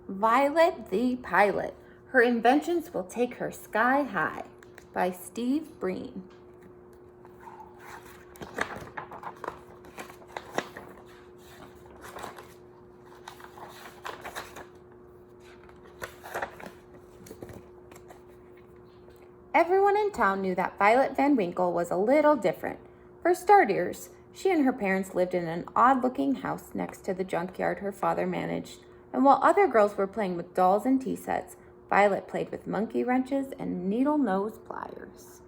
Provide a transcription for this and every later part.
Violet the Pilot. Her inventions will take her sky high by Steve Breen. Everyone in town knew that Violet Van Winkle was a little different. For starters, she and her parents lived in an odd-looking house next to the junkyard her father managed, and while other girls were playing with dolls and tea sets, Violet played with monkey wrenches and needle-nose pliers.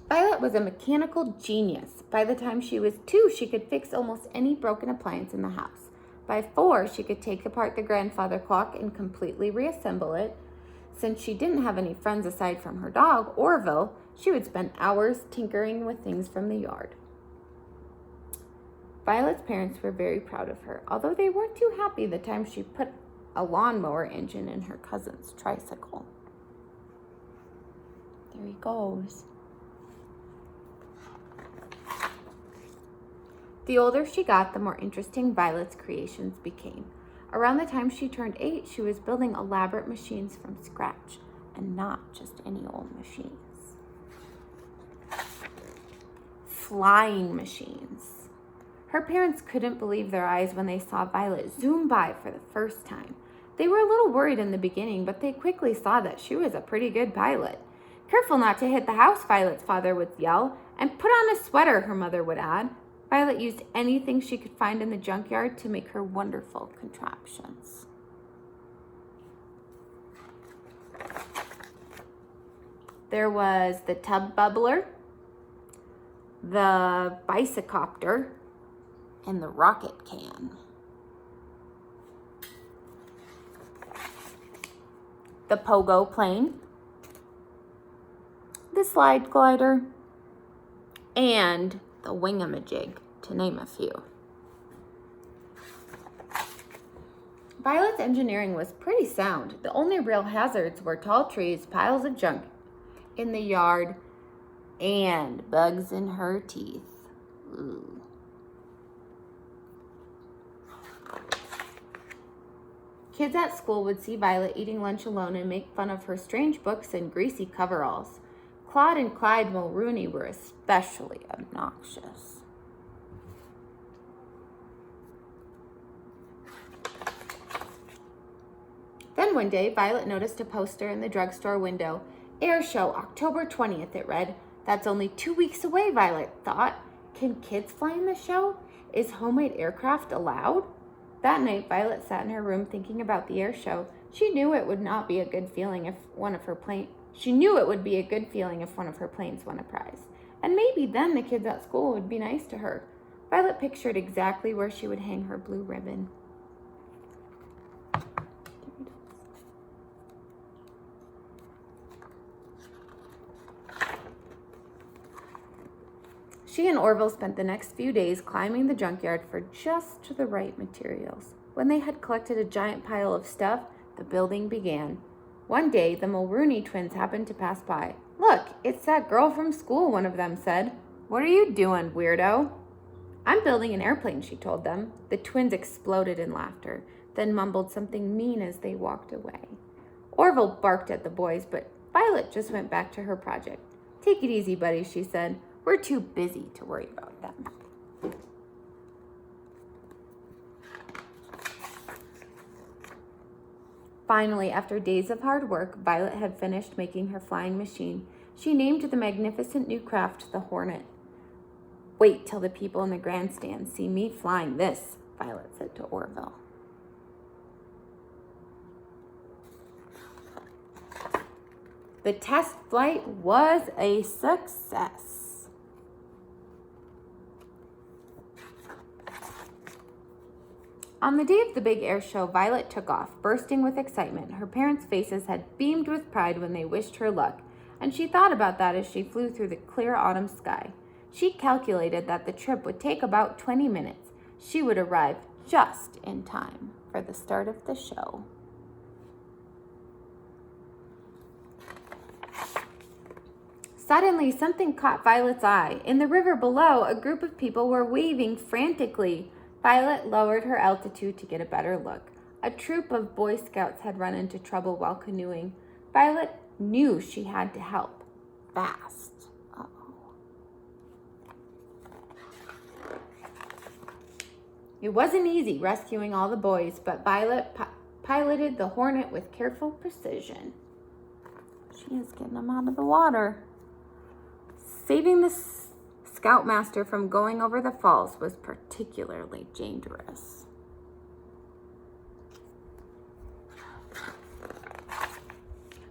Violet was a mechanical genius. By the time she was 2, she could fix almost any broken appliance in the house. By 4, she could take apart the grandfather clock and completely reassemble it. Since she didn't have any friends aside from her dog, Orville, she would spend hours tinkering with things from the yard. Violet's parents were very proud of her, although they weren't too happy the time she put a lawnmower engine in her cousin's tricycle. There he goes. The older she got, the more interesting Violet's creations became. Around the time she turned 8, she was building elaborate machines from scratch, and not just any old machines. Flying machines. Her parents couldn't believe their eyes when they saw Violet zoom by for the first time. They were a little worried in the beginning, but they quickly saw that she was a pretty good pilot. "Careful not to hit the house," Violet's father would yell, "and put on a sweater," her mother would add. Violet used anything she could find in the junkyard to make her wonderful contraptions. There was the tub bubbler, the bicycopter, and the rocket can. The pogo plane, the slide glider, and the wingamajig, to name a few. Violet's engineering was pretty sound. The only real hazards were tall trees, piles of junk in the yard, and bugs in her teeth. Ooh. Kids at school would see Violet eating lunch alone and make fun of her strange books and greasy coveralls. Claude and Clyde Mulrooney were especially obnoxious. Then one day, Violet noticed a poster in the drugstore window. "Air Show, October 20th, it read. "That's only 2 weeks away," Violet thought. "Can kids fly in the show? Is homemade aircraft allowed?" That night, Violet sat in her room thinking about the air show. She knew it would be a good feeling if one of her planes won a prize. And maybe then the kids at school would be nice to her. Violet pictured exactly where she would hang her blue ribbon. She and Orville spent the next few days climbing the junkyard for just the right materials. When they had collected a giant pile of stuff, the building began. One day, the Mulrooney twins happened to pass by. "Look, it's that girl from school," one of them said. "What are you doing, weirdo?" "I'm building an airplane," she told them. The twins exploded in laughter, then mumbled something mean as they walked away. Orville barked at the boys, but Violet just went back to her project. "Take it easy, buddy," she said. "We're too busy to worry about them." Finally, after days of hard work, Violet had finished making her flying machine. She named the magnificent new craft the Hornet. "Wait till the people in the grandstand see me flying this," Violet said to Orville. The test flight was a success. On the day of the big air show, Violet took off, bursting with excitement. Her parents' faces had beamed with pride when they wished her luck, and she thought about that as she flew through the clear autumn sky. She calculated that the trip would take about 20 minutes. She would arrive just in time for the start of the show. Suddenly, something caught Violet's eye. In the river below, a group of people were waving frantically. Violet lowered her altitude to get a better look. A troop of Boy Scouts had run into trouble while canoeing. Violet knew she had to help. Fast. Uh-oh. It wasn't easy rescuing all the boys, but Violet piloted the Hornet with careful precision. She is getting them out of the water. Saving the Scoutmaster from going over the falls was particularly dangerous.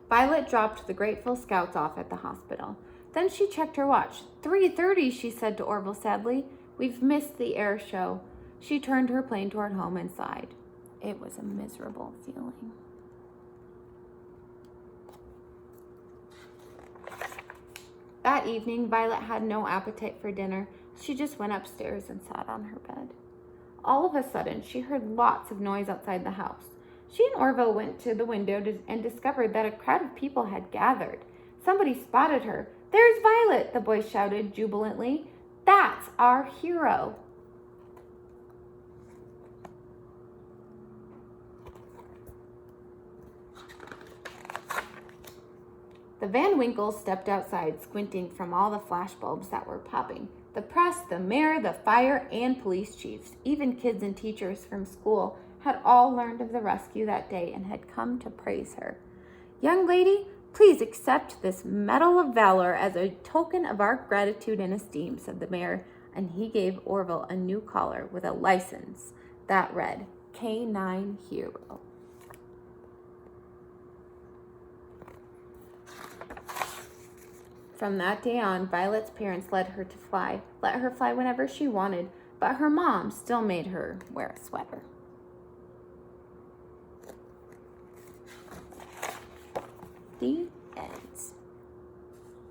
Violet dropped the grateful Scouts off at the hospital. Then she checked her watch. 3:30, she said to Orville sadly. We've missed the air show. She turned her plane toward home and sighed. It was a miserable feeling. That evening, Violet had no appetite for dinner. She just went upstairs and sat on her bed. All of a sudden, she heard lots of noise outside the house. She and Orville went to the window and discovered that a crowd of people had gathered. Somebody spotted her. There's Violet, the boy shouted jubilantly. That's our hero. The Van Winkles stepped outside, squinting from all the flashbulbs that were popping. The press, the mayor, the fire, and police chiefs, even kids and teachers from school, had all learned of the rescue that day and had come to praise her. Young lady, please accept this Medal of Valor as a token of our gratitude and esteem, said the mayor, and he gave Orville a new collar with a license that read, K9 Hero. From that day on, Violet's parents let her fly whenever she wanted, but her mom still made her wear a sweater. The end.